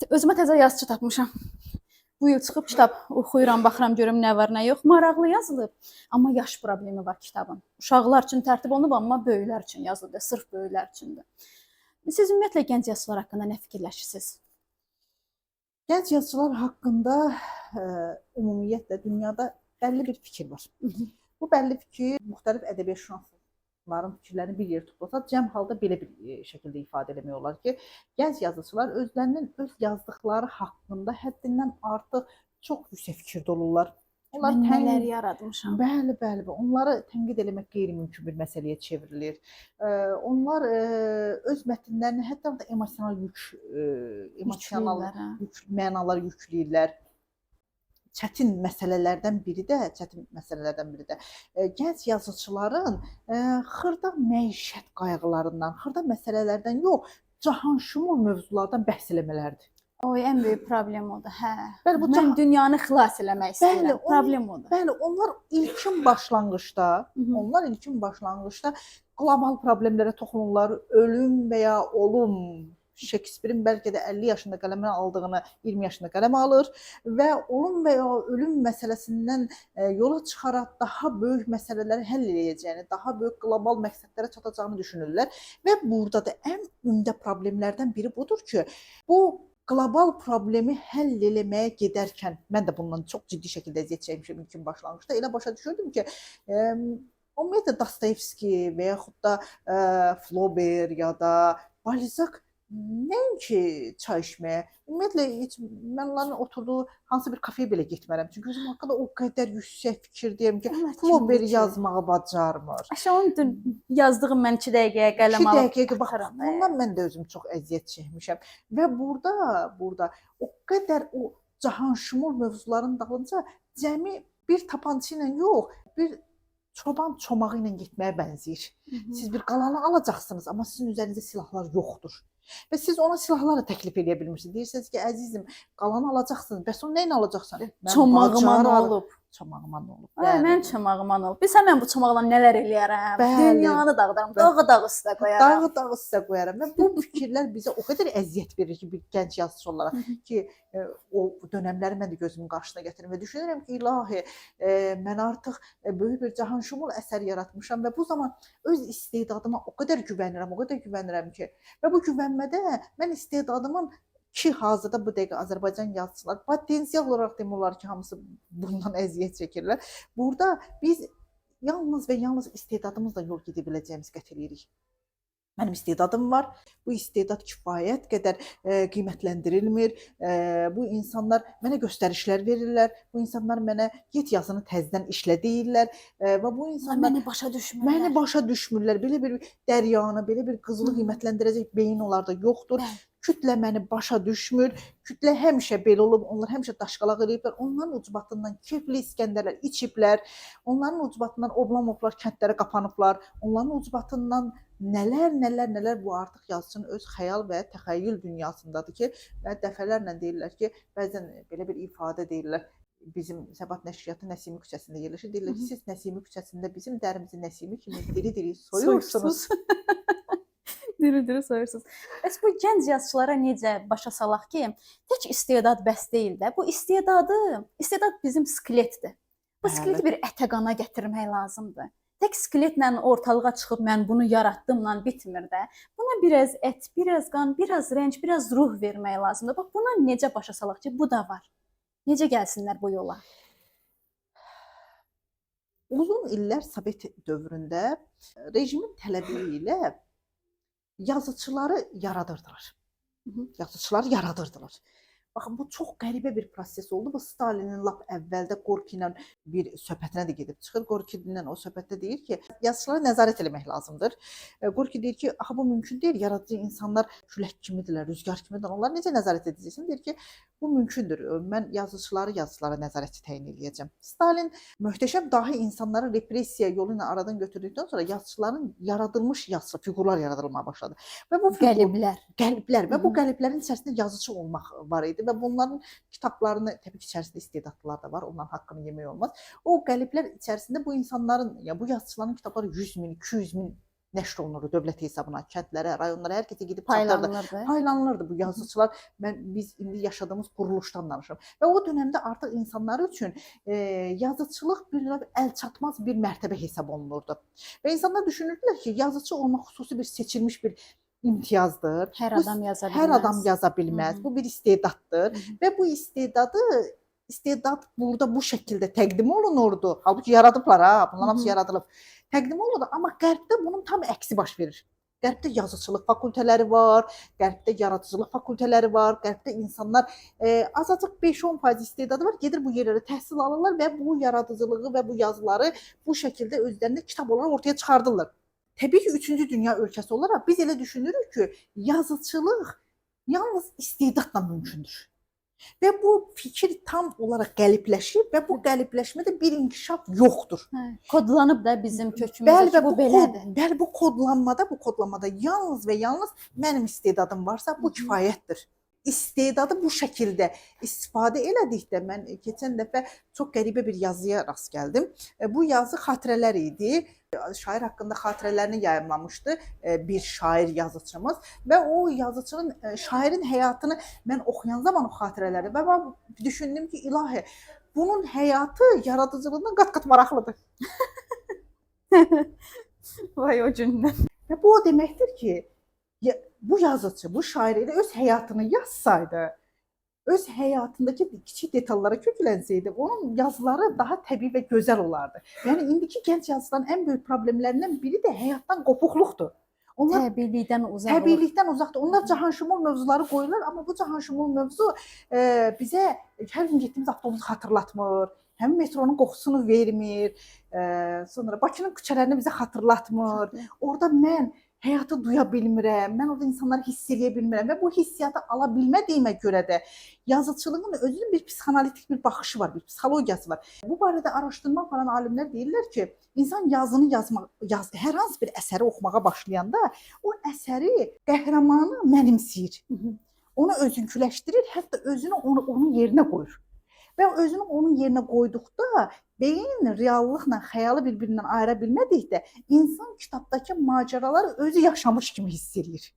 Özümə təzə yazıçı tapmışam. Bu il çıxıb kitab oxuyuram, baxıram görüm nə var, nə yox. Maraqlı yazılıb, amma yaş problemi var kitabın. Uşaqlar üçün tərtib olunub, amma böyüklər üçün yazılıb, sırf böyüklər üçündür. Siz ümumiyyətlə gənc yazıçılar haqqında nə fikirləşirsiniz? Gənc yazıçılar haqqında ümumiyyətlə dünyada bəlli bir fikir var. Bu bəlli fikir müxtəlif ədəbiyyatşünasların fikirlərini bir yerə toplasa, cəm halda belə bir şəkildə ifadə eləmək olar ki, gənc yazıçılar özlərinin öz yazdıqları haqqında həddindən artıq çox yüksək fikirdə olurlar. Onlar nələr yaratmışam. Bəli. Onları tənqid eləmək qeyri-mümkün bir məsələyə çevrilir. Onlar öz mətnlərini hətta da emosional mənalar yükləyirlər. Çətin məsələlərdən biri də gənc yazıçıların xırda məişət qayğılarından, xırda məsələlərdən yox, cahanşumul mövzulardan bəhs eləmələridir. Oy, ən böyük problem odur. Hə. Bəli, bu mən dünyanı xilas eləmək istəyirəm. Problem odur. Bəli, onlar ilkin başlanğıçda qlobal problemlərə toxunurlar. Ölüm və ya olum. Şekspirin bəlkə də 50 yaşında qələmə aldığını 20 yaşında qələmə alır və olum və ya ölüm məsələsindən yola çıxaraq daha böyük məsələləri həll edəcəyini, daha böyük qlobal məqsədlərə çatacağını düşünürlər və burada da ən ümdə problemlərdən biri budur ki, bu qlobal problemi həll eləməyə gedərkən, mən də bundan çox ciddi şəkildə əziyyət çəkmişəm ilkin başlanğıçda, elə başa düşürdüm ki, ümumiyyətlə Dostoyevski və yaxud da Flaubert ya da Balzac nəinki çay içməyə, ümumiyyətlə mən onların oturduğu hansı bir kafeyə belə getmərəm. Çünki özüm haqqında o qədər yüksək fikirdəyəm ki, Flaubert yazmağı bacarmır. Onun yazdığım mən 2 dəqiqəyə qələm alıb 2 dəqiqəyə baxıram. Ondan mən də özüm çox əziyyət çəkmişəm. Və burada o qədər o cahanşumul mövzuların dalınca cəmi bir tapançı ilə yox, bir çoban çomağı ilə getməyə bənzəyir. Siz bir qalanı alacaqsınız, amma sizin üzərinizdə silahlar yoxdur. Və siz ona silahlarla təklif edə bilmirsiniz. Deyirsiniz ki, əzizim, qalanı alacaqsınız. Bəs onu nə ilə alacaqsan? Çomağıma nə olub? Çomağıma nə olub? Mən çomağıma nə olub? Bilsən mən bu çomaqla nələr eləyərəm? Dünyanı dağıdaram, dağı üstə qoyaram. Dağı üstə qoyaram. Və bu fikirlər bizə o qədər əziyyət verir ki, bir gənc yazıçı olaraq ki, o dönəmləri mən də gözümün qarşısına gətirim və düşünürəm ki, ilahi, mən artıq böyük bir cahanşumul əsər yaratmışam və bu zaman öz istedadıma o qədər güvənirəm ki, və bu güvənmədə mən istedadımın ki, hazırda bu dəqiqə Azərbaycan yazıçılar potensial olaraq demək olar ki, hamısı bundan əziyyət çəkirlər. Burada biz yalnız və yalnız istedadımızla yol gedə biləcəyimiz qət edirik. Mənim istedadım var. Bu istedad kifayət qədər qiymətləndirilmir. Bu insanlar mənə göstərişlər verirlər. Bu insanlar mənə get yazını təzədən işlə deyirlər və bu insanlar məni başa düşmürlər. Belə bir dəryanı, belə bir qızılı qiymətləndirəcək beyin onlarda yoxdur. Kütlə məni başa düşmür. Kütlə həmişə belə olub, onlar həmişə daşqalaq eləyiblər. Onların ucbatından kefli İskəndərlər içiblər. Onların ucbatından oblamovlar kəndlərə qapanıblar. Onların ucbatından nələr bu artıq yazıçının öz xəyal və təxəyyül dünyasındadır ki, və dəfələrlə deyirlər ki, bəzən belə bir ifadə deyirlər. Bizim Səbat Nəşriyyatı Nəsimi küçəsində yerləşir. Deyirlər ki, siz Nəsimi küçəsində bizim dərimizi Nəsimi kimi diri-diri soyursunuz. Diri-diri soyursunuz. Bəs bu gənc yazıçılara necə başa salaq ki, tək istedad bəs deyil də. Bu istedad bizim skeletdir. Bu skeleti bir ətə qana gətirmək lazımdır. Tək skeletlə ortalığa çıxıb mən bunu yaratdımla bitmir də. Buna biraz ət, biraz qan, biraz rəng, biraz ruh vermək lazımdır. Bax buna necə başa salaq ki, bu da var. Necə gəlsinlər bu yola? Uzun illər Sovet dövründə rejimin tələbi ilə yazıçıları yaradırdılar. Baxın, bu çox qəribə bir proses oldu. Bu Stalinin lap əvvəldə Gorki ilə bir söhbətinə də gedib çıxır. Gorki ilə o söhbətdə deyir ki, yazıçılara nəzarət eləmək lazımdır. Gorki deyir ki, axı bu mümkün deyil. Yaradıcı insanlar külək kimidirlər, rüzgar kimidirlər. Onları necə nəzarət edəcəksən? Deyir ki, bu mümkündür. Mən yazıçılara nəzarəti təyin edəcəm. Stalin möhtəşəm dahi insanları repressiya yolu ilə aradan götürdükdən sonra yazıçıların yaradılmış yazıçı fiqurlar yaradılmaya başladı. Və bu qəliblər və bu qəliblərin içərisində yazıçı olmaq var idi. Və bunların kitablarını, təbii ki, içərisində istedadlılar da var, onların haqqını yemək olmaz. O qəliblər içərisində bu insanların, ya bu yazıçıların kitabları 100 min, 200 min nəşr olunurdu dövlət hesabına, kəndlərə, rayonlara, hər kəsə gedib çatdırdı. Paylanılırdı. Paylanılırdı bu yazıçılar. Biz indi yaşadığımız quruluşdan danışıram. Və o dövrdə artıq insanlar üçün yazıçılıq bir növ əlçatmaz bir mərtəbə hesab olunurdu. Və insanlar düşünürdülər ki, yazıçı olmaq xüsusi bir seçilmiş bir imtiyazdır. Hər adam yaza bilməz. Hər adam yaza bilməz. Bu bir istedaddır və bu istedad burada bu şəkildə təqdim olunurdu. Halbuki yaradıblar ha, bunlar hamısı yaradılıb. Təqdim olunurdu, amma Qərbdə bunun tam əksi baş verir. Qərbdə yazıçılıq fakültələri var, Qərbdə yaradıcılıq fakültələri var, Qərbdə insanlar azacıq 5-10% istedadı var, gedir bu yerlərə təhsil alırlar və bu yaradıcılığı və bu yazıları bu şəkildə özlərində kitab olaraq ortaya çıxardırlar. Təbii ki, 3-cü dünya ölkəsi olaraq biz elə düşünürük ki, yazıçılıq yalnız istedadla mümkündür. Və bu fikir tam olaraq qəlibləşib və bu qəlibləşmədə bir inkişaf yoxdur. Kodlanıb da bizim kökümüzdə bu belədir. Bəli, bu kodlamada yalnız və yalnız mənim istedadım varsa bu kifayətdir. İstedadı bu şəkildə istifadə elədikdə mən keçən dəfə çox qəribə bir yazıya rast gəldim. Bu yazı xatirələr idi. Şair haqqında xatirələrini yayımlamışdı bir şair yazıçımız və o yazıçının, şairin həyatını mən oxuyan zaman o xatirələri və mən düşündüm ki, ilahi, bunun həyatı yaradıcılığından qat-qat maraqlıdır. Vay o gündən. Və bu o deməkdir ki, bu yazıcı, bu şair elə öz həyatını yazsaydı, öz həyatındakı kiçik detallara köklənsəydi, onun yazıları daha təbii və gözəl olardı. Yəni indiki gənc yazıçıların ən böyük problemlərindən biri də həyatdan qopuqluqdur. Onlar təbiilikdən uzaq. Təbiilikdən uzaqdır. Onlar cahanşumul mövzuları qoyurlar, amma bu cahanşumul mövzu bizə hər gün getdiyimiz avtobusu xatırlatmır, həmin metronun qoxusunu vermir, sonra Bakının küçələrini bizə xatırlatmır. Orada mən həyatı duya bilmirəm, mən orada insanları hiss edə bilmirəm və bu hissiyatı ala bilmədiyimə görə də yazıçılığın özünün bir psixoanalitik bir baxışı var, bir psixologiyası var. Bu barədə araşdırma aparan alimlər deyirlər ki, insan yazını hər hansı bir əsəri oxumağa başlayanda o əsəri qəhrəmanı mənimsəyir. Onu özünküləşdirir, hətta özünü onun yerinə qoyur. Və özünü onun yerinə qoyduqda beyin reallıqla xəyalı bir-birindən ayıra bilmədikdə insan kitabdakı macəraları özü yaşamış kimi hiss edir.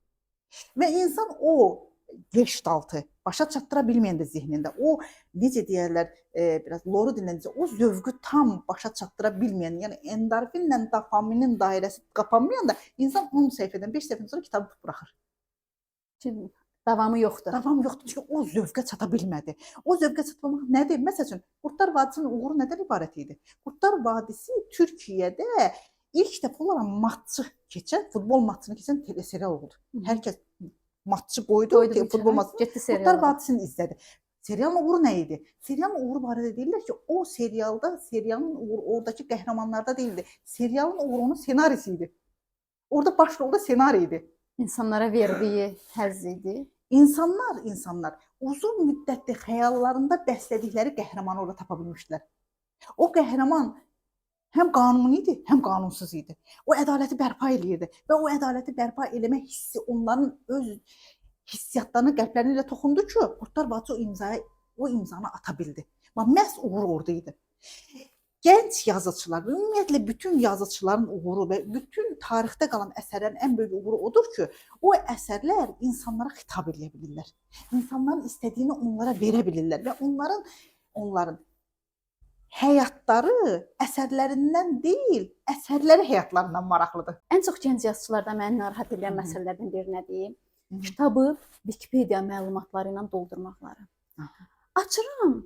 Və insan o gestalt başa çatdıra bilməyəndə zehnində, o necə deyirlər, biraz loru dinləyincə, o zövqü tam başa çatdıra bilməyən, yəni endorfinlə dopaminin dairəsi qapanmayanda insan 10 səhifədən 5 səhifədən sonra kitabı buraxır. Davamı yoxdur. Davam yoxdur, çünki o zövqə çata bilmədi. O zövqə çatmaq nədir? Məsələn, Qurtlar Vadisinin uğuru nədən ibarət idi? Qurtlar Vadisi Türkiyədə ilk dəfə olaraq matçı keçən, futbol matçını keçən teleserial oldu. Hər kəs matçı qoydu, futbol matçını. Qurtlar Vadisini izlədi. Serialın uğuru nə idi? Serialın uğuru barədə deyirlər ki, o serialın uğuru oradakı qəhrəmanlarda deyildi. Serialın uğuru onun ssenarisi idi. Orada baş rolda ssenari idi. İnsanlara verdiyi həzz idi. İnsanlar uzun müddətli xəyallarında bəslədikləri qəhrəmanı orada tapa bilmişdilər. O qəhrəman həm qanuni idi, həm qanunsuz idi. O ədaləti bərpa eləyirdi və o ədaləti bərpa eləmə hissi onların öz hissiyatlarını, qəlblərini ilə toxundu ki, Qurtlar Vadisi o imzanı ata bildi. Məhz uğur orada idi. Gənc yazıçılar, ümumiyyətlə bütün yazıçıların uğuru və bütün tarixdə qalan əsərlərin ən böyük uğuru odur ki, o əsərlər insanlara xitab edə bilirlər. İnsanların istədiyini onlara verə bilirlər və onların həyatları əsərlərindən deyil, əsərləri həyatlarından maraqlıdır. Ən çox gənc yazıçılarda məni narahat edən məsələlərdən biri nədir? Kitabı Wikipedia məlumatları ilə doldurmaqları. Açıram,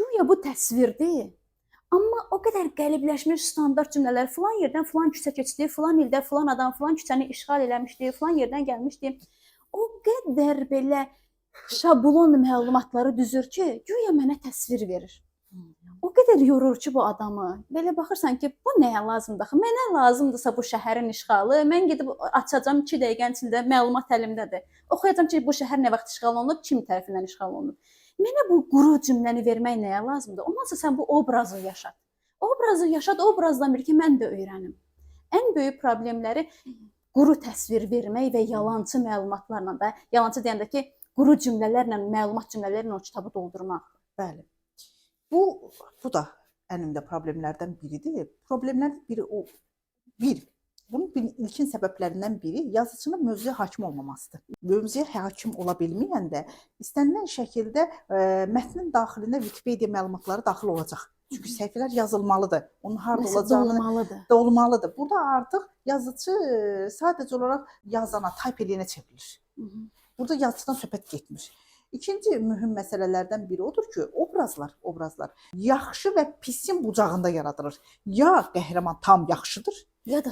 güya bu təsvirdir. Amma o qədər qəlibləşmiş standart cümlələr, filan yerdən filan küçə keçdi, filan ildə filan adam filan küçəni işğal eləmişdi, filan yerdən gəlmişdi. O qədər belə şablon məlumatları düzür ki, güya mənə təsvir verir. O qədər yorur ki bu adamı. Belə baxırsan ki, bu nəyə lazımdır? Mənə lazımdırsa bu şəhərin işğalı, mən gedib açacağam 2 dəqiqənin içində məlumat əlimdədir. Oxuyacağam ki, bu şəhər nə vaxt işğal olunub, kim tərəfindən işğal olunub. Mənə bu quru cümləni vermək nəyə lazımdır? Ondansa sən bu obrazı yaşat. Obrazı yaşat, obrazdan bir ki, mən də öyrənim. Ən böyük problemləri quru təsvir vermək və yalançı məlumatlarla da, yalançı deyəndə ki, quru cümlələrlə, məlumat cümlələrlə o kitabı doldurmaq. Bəli. Bu da ənimdə problemlərdən biridir. Problemlərdən biri o. Bir, Bunun ilkin səbəblərindən biri yazıçının mövzuya hakim olmamasıdır. Mövzuya hakim ola bilməyəndə istənilən şəkildə mətnin daxilində Wikipedia məlumatları daxil olacaq. Çünki səhifələr yazılmalıdır. Onun harda olacağını olmalıdır. Burada artıq yazıcı sadəcə olaraq yazana, type eləyənə çevrilir. Burada yazıcıdan söhbət getmir. İkinci mühüm məsələlərdən biri odur ki, obrazlar yaxşı və pisin bucağında yaradılır. Ya qəhrəman tam yaxşıdır, ya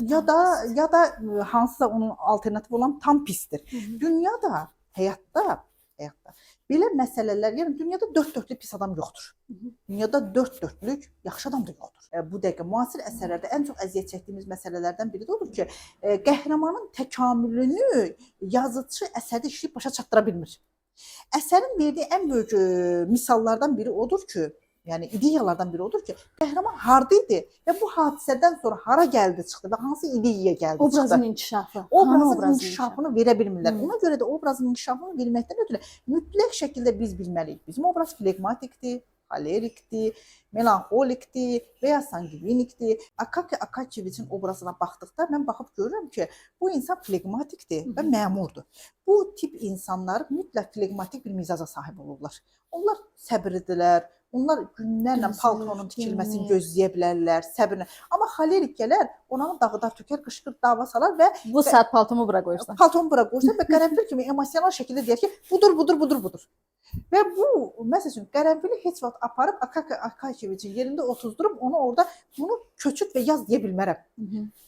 da hansısa onun alternativ olan tam pisdir. Dünyada, həyatda belə məsələlər, yəni dünyada dörd-dörtlük pis adam yoxdur. Dünyada dörd-dörtlük yaxşı adam da yoxdur. Bu dəqiqə müasir əsərlərdə ən çox əziyyət çəkdiyimiz məsələlərdən biri də odur ki, qəhrəmanın təkamülünü yazıcı əsərdə işləyib başa çatdıra bilmir. Əsərin verdiyi ən böyük misallardan biri odur ki, yəni ideyalardan biri odur ki, qəhrəman harda idi və bu hadisədən sonra hara gəldi çıxdı və hansı ideyaya gəldi çıxdı. Obrazın inkişafı. Obrazın inkişafını verə bilmirlər. Ona görə də obrazın inkişafını bilməkdən ötürü mütləq şəkildə biz bilməliyik. Bizim obraz flegmatikdir, xolerikdir, melanxolikdir və ya sanguinikdir. Akaki Akaçeviçin obrazına baxdıqda mən baxıb görürəm ki, bu insan flegmatikdir və məmurdur. Bu tip insanlar mütləq flegmatik bir mizaca sahib olurlar. Onlar səbirlidirlər. Onlar günlərlə paltonun tikilməsini gözləyə bilərlər, səbirlə. Amma xoleriklər onanı dağıdar, tökər, qışqır, dava salar və bu saat paltomu bura qoyursan. Paltomu bura qoyursan və qərənfil kimi emosional şəkildə deyir ki, budur. Və bu, məsəl üçün, qərənfili heç vaxt aparıb Akaki Akaçeviçin yerində otuzdurup onu orada bunu köçüt və yaz deyə bilmərəm.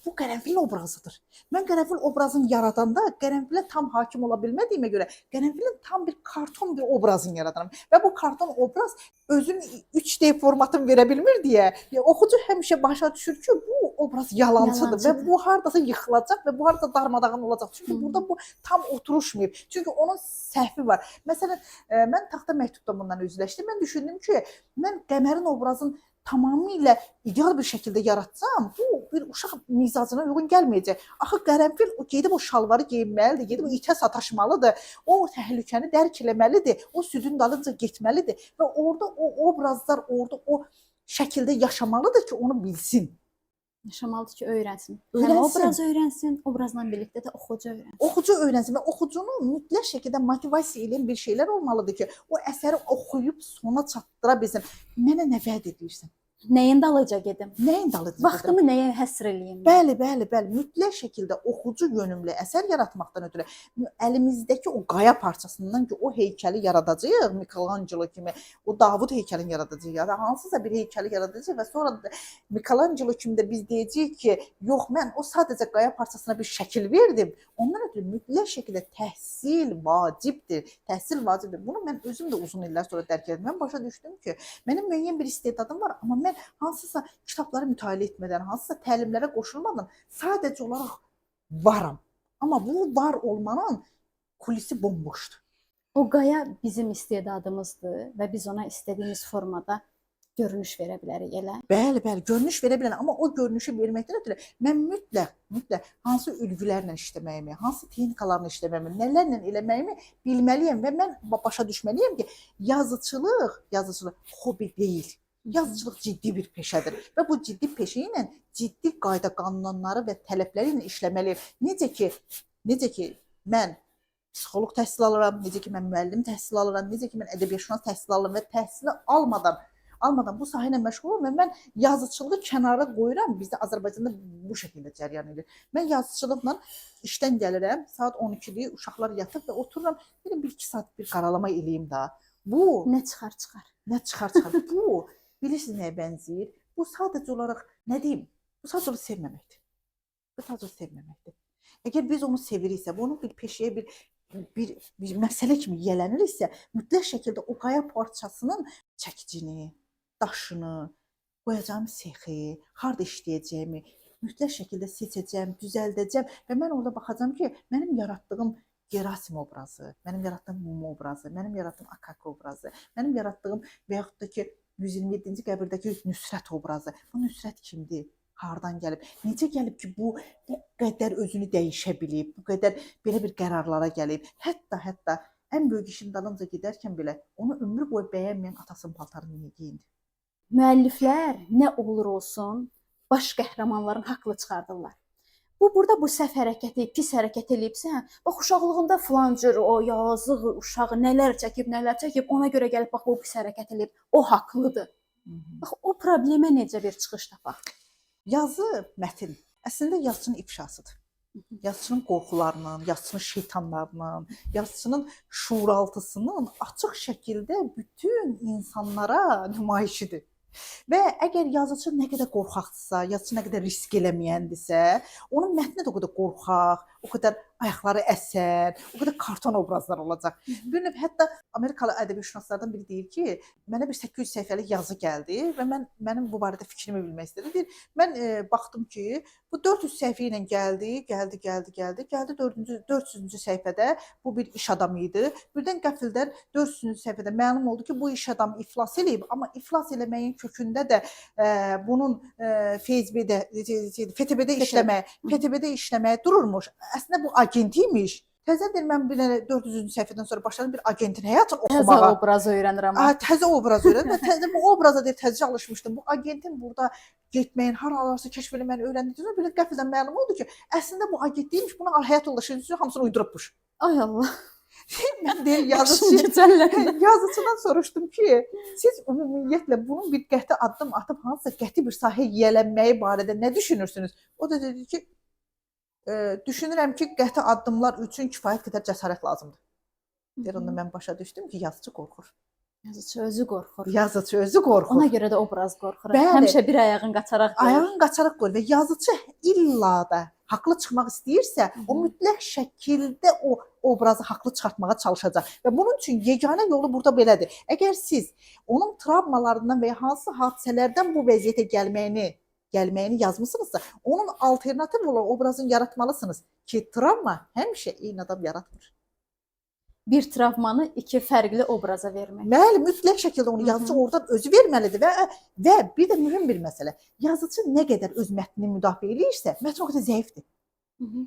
Bu qərənfil obrazıdır. Mən qərənfil obrazını yaradanda qərənfilə tam hakim ola bilmədiyimə görə qərənfilin tam bir karton bir obrazını yaradıram. Və bu karton obraz özünün 3D formatını verə bilmir deyə oxucu həmişə başa düşür ki, bu obraz yalancıdır və bu hardasa yıxılacaq və bu hardasa darmadağın olacaq. Çünki burada bu tam oturuşmayıb. Çünki onun səhvi var. Məsələn, mən taxta məktubda bundan üzləşdim. Mən düşündüm ki, mən Qəmərin obrazını tamamilə ideal bir şəkildə yaratsam, bu bir uşaq mizacına uyğun gəlməyəcək. Axı qərənfil gedib o şalvarı geyinməlidir, gedib o itə sataşmalıdır, o təhlükəni dərk eləməlidir, o südün dalınca getməlidir və orada o obrazlar orada o şəkildə yaşamalıdır ki, onu bilsin. Yaşamalıdır ki, öyrənsin. Həm obraz öyrənsin, obrazla birlikdə də oxucu öyrənsin. Oxucu öyrənsin və oxucunu mütləq şəkildə motivasiya edən bir şeylər olmalıdır ki, o əsəri oxuyub sona çatdıra bilsin. Mənə nə vəd edirsən? Nəyin dalınca gedim? Nəyin dalınca gedim? Vaxtımı nəyə həsr eləyim? Bəli. Mütləq şəkildə oxucu yönümlü əsər yaratmaqdan ötürü əlimizdəki o qaya parçasından ki, o heykəli yaradacağıq, Michelangelo kimi, o Davud heykəlini yaradacağıq ya da hansısa bir heykəli yaradacağıq və sonra da Michelangelo kimi də biz deyəcəyik ki, yox, mən o sadəcə qaya parçasına bir şəkil verdim. Ondan ötürü mütləq şəkildə təhsil vacibdir. Bunu mən özüm də uzun illər sonra dərk etdim. Mən başa düşdüm ki, mənim müəyyən bir istedadım var, amma mən hansısa kitabları mütaliə etmədən, hansısa təlimlərə qoşulmadan sadəcə olaraq varam. Amma bu var olmanın kulisi bomboşdur. O qaya bizim istedadımızdır və biz ona istədiyimiz formada görünüş verə bilərik elə. Bəli, görünüş verə bilərəm, amma o görünüşü verməkdən ötürü mən mütləq hansı ülgülərlə işləməyimi, hansı texnikalarla işləməyimi, nələrlə eləməyimi bilməliyəm və mən başa düşməliyəm ki, yazıçılıq hobi deyil. Yazıcılıq ciddi bir peşədir və bu ciddi peşə ilə ciddi qayda qanunları və tələbləri ilə işləməliyəm. Necə ki mən psixoloq təhsil alıram, necə ki mən müəllim təhsil alıram, necə ki mən ədəbiyyatşünas təhsil alıram və təhsili almadan bu sahə ilə məşğul olmam və mən yazıçılığı kənara qoyuram. Bizdə Azərbaycanda bu şəkildə cəryan edir. Mən yazıçılıqla işdən gəlirəm, saat 12-dir, uşaqlar yatıb və otururam, bir 2 saat bir qaralama eləyim də. Bu nə çıxar? Bu bilirsiniz nəyə bənzəyir? Bu sadəcə olaraq, nə deyim? Bu sadəcə olaraq sevməməkdir. Əgər biz onu seviriksə, bunu bir peşəyə, bir məsələ kimi yiyələniriksə, mütləq şəkildə o qaya parçasının çəkicini, daşını, qoyacağım sexi, harda işləyəcəyimi mütləq şəkildə seçəcəm, düzəldəcəm və mən orada baxacağam ki, mənim yaratdığım Gerasim obrazı, mənim yaratdığım Mum obrazı, mənim yaratdığım Akaki obrazı, mənim yaratdığım və yaxud da ki 127-ci qəbirdəki Nüsrət obrazı. Bu Nüsrət kimdir? Hardan gəlib? Necə gəlib ki, bu qədər özünü dəyişə bilib, bu qədər belə bir qərarlara gəlib. Hətta ən böyük işin dalınca gedərkən belə onu ömrü boyu bəyənməyən atasının paltarını niyə geyindi? Müəlliflər nə olur olsun baş qəhrəmanların haqlı çıxardırlar. Bu burada bu səhv hərəkəti, pis hərəkət eləyibsə, bax uşaqlığında filan cür o yazıq uşağı nələr çəkib, ona görə gəlib bax bu pis hərəkət eləyib. O haqlıdır. Bax o problemə necə bir çıxış tapaq? Yazı, mətn əslində yazıçının ifşasıdır. Yazıçının qorxularının, yazıçının şeytanlarının, yazıçının şuuraltısının açıq şəkildə bütün insanlara nümayişidir. Və əgər yazıçı nə qədər qorxaqdırsa, yazıçı nə qədər risk eləməyəndirsə, onun mətni də o qədər qorxaq, o qədər ayaqları əsən, o qədər karton obrazlar olacaq. Bir növ hətta Amerikalı ədəbiyyatşünaslardan biri deyir ki, mənə bir 800 səhifəlik yazı gəldi və mənim bu barədə fikrimi bilmək istədi. Deyir, mən baxdım ki, bu 400 səhifə ilə gəldi 400-cü səhifədə bu bir iş adamı idi. Birdən qəfildən 400-cü səhifədə məlum oldu ki, bu iş adamı iflas eləyib, amma iflas eləməyin kökündə də bunun FSB-də, FTB-də işləməyə dururmuş. Əslində bu agent imiş. Təzədir mən bir 400-cü səhifədən sonra başladım bir agentin həyatını oxumağa. Təzə obraz öyrənirəm. Təzə obraz öyrəndim və təzə bu obraza deyir təzə alışmışdım. Bu agentin burada getməyin, haralarsa kəşf eləməni öyrəndikdən sonra bir qəfildən məlum oldu ki, əslində bu agent deyilmiş, bunu həyat yoldaşı üçün hamısını uydurubmuş. Ay Allah. Mən deyir yazıçıdan soruşdum ki, siz ümumiyyətlə bunun bir qəti addım atıb hansısa qəti bir sahə yiyələnməyi barədə nə düşünürsünüz? O da dedi ki, düşünürəm ki, qəti addımlar üçün kifayət qədər cəsarət lazımdır. Deyir, onda mən başa düşdüm ki, yazıcı qorxur. Yazıcı özü qorxur. Yazıcı özü qorxur. Ona görə də obraz qorxur. Bəli. Həmişə bir ayağın qaçaraq qoyur. Ayağın qaçaraq qoyur və yazıcı illa da haqlı çıxmaq istəyirsə, o mütləq şəkildə o obrazı haqlı çıxartmağa çalışacaq. Və bunun üçün yeganə yolu burada belədir. Əgər siz onun travmalarından və ya hansı hadisələrdən bu vəziyyətə gəlməyini yazmısınızsa, onun alternativ olan obrazını yaratmalısınız ki, travma həmişə eyni adam yaratmır. Bir travmanı iki fərqli obraza vermək. Bəli, mütləq şəkildə onu yazıcı oradan özü verməlidir və bir də mühüm bir məsələ. Yazıcı nə qədər öz mətnini müdafiə eləyirsə, mətn o qədər zəifdir.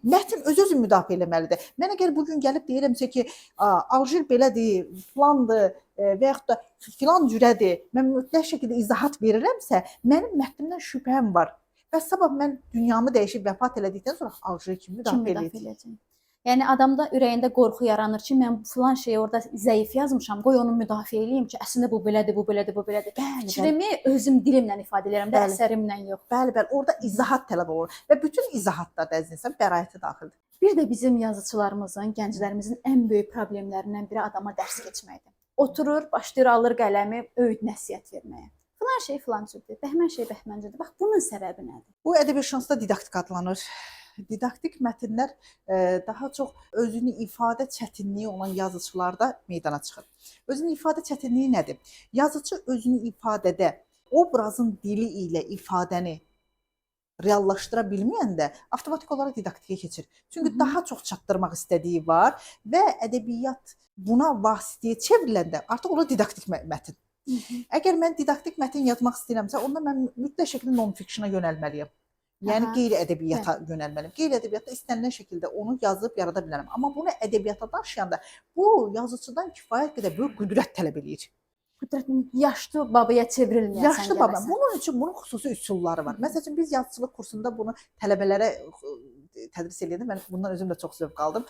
Mətn öz-özünü müdafiə eləməlidir. Mən əgər bugün gəlib deyirəmsə ki, Aljer belədir, filandır və yaxud da filan cürədir, mən mütləq şəkildə izahat verirəmsə, mənim mətnimdən şübhəm var. Və sabah mən dünyamı dəyişib vəfat elədikdən sonra Aljer kimi müdafiə eləyəcəm. Yəni adamda ürəyində qorxu yaranır ki, mən filan şeyi orada zəif yazmışam, qoy onu müdafiə eləyim ki, əslində bu belədir, bu belədir, bu belədir. Fikrimi özüm dilimlə ifadə edirəm də, əsərimlə yox. Bəli, orada izahat tələb olur və bütün izahatlar da əzizim bəraəti daxildir. Bir də bizim yazıçılarımızın, gənclərimizin ən böyük problemlərindən biri adama dərs keçməkdir. Oturur, başlayır alır qələmi, öyüd nəsihət verməyə. Filan şey filan cürdür, bəhmən şey bəhməncədir. Bax bunun səbəbi nədir? Bu ədəbiyyatşünasda didaktik adlanır. Didaktik mətnlər daha çox özünü ifadə çətinliyi olan yazıçılarda meydana çıxır. Özünü ifadə çətinliyi nədir? Yazıçı özünü ifadədə obrazın dili ilə ifadəni reallaşdıra bilməyəndə avtomatik olaraq didaktikə keçir. Çünki daha çox çatdırmaq istədiyi var və ədəbiyyat buna vasitəyə çevriləndə artıq o didaktik mətn. Əgər mən didaktik mətn yazmaq istəyirəmsə, onda mən mütləq şəkildə non-fictiona yönəlməliyəm. Yəni qeyri-ədəbiyyata yönəlməliyəm. Qeyri-ədəbiyyatda istənilən şəkildə onu yazıb yarada bilərəm. Amma bunu ədəbiyyata daşıyanda bu yazıcıdan kifayət qədər böyük qüdrət tələb eləyir. Qüdrətin yaşlı babaya çevrilməyəsən. Yaşlı baba. Bunun üçün bunun xüsusi üsulları var. Məsələn, biz yazıçılıq kursunda bunu tələbələrə tədris edirdim. Mən bundan özüm də çox zövq aldım.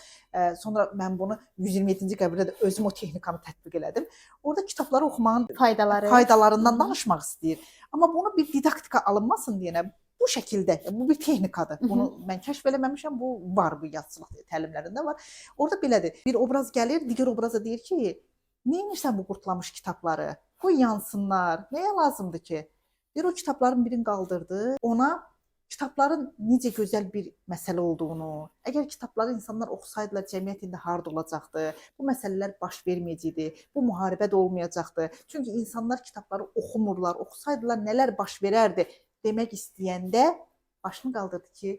Sonra mən bunu 127-ci qəbirdə də özüm o texnikanı tətbiq elədim. Orada kitabları oxumağın faydalarından danışmaq istəyir. Amma bunu bir didaktika alınmasın deyənə bu şəkildə, bu bir texnikadır. Bunu mən kəşf eləməmişəm, bu var bu yazıçılıq təlimlərində var. Orada belədir. Bir obraz gəlir, digər obraza deyir ki, neymişsən bu qurtlamış kitabları? Qoy yansınlar. Nəyə lazımdır ki? Bir o kitabların birini qaldırdı. Ona kitabların necə gözəl bir məsələ olduğunu, əgər kitabları insanlar oxusaydılar, cəmiyyət indi harda olacaqdı? Bu məsələlər baş verməyəcəkdi. Bu müharibə də olmayacaqdı. Çünki insanlar kitabları oxumurlar. Oxusaydılar nələr baş verərdi? Demək istəyəndə başını qaldırdı ki,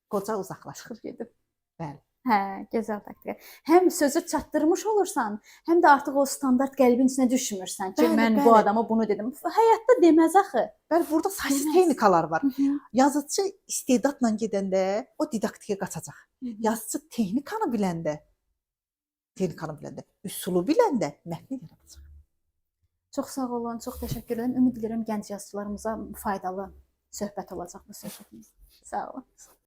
qoca uzaqlaşır gedib. Bəli. Hə, gözəl taktika. Həm sözü çatdırmış olursan, həm də artıq o standart qəlbin içinə düşmürsən ki, mən bu adama bunu dedim. Həyatda deməz axı. Bəli, burada saysız texnikalar var. Yazıcı istedadla gedəndə o didaktikə qaçacaq. Yazıcı texnikanı biləndə, üsulu biləndə mətni yaradacaq. Çox sağ olun, çox təşəkkür edirəm. Ümid edirəm gənc yazıçılarımıza faydalı söhbət olacaq bu söhbətimiz. Sağ olun.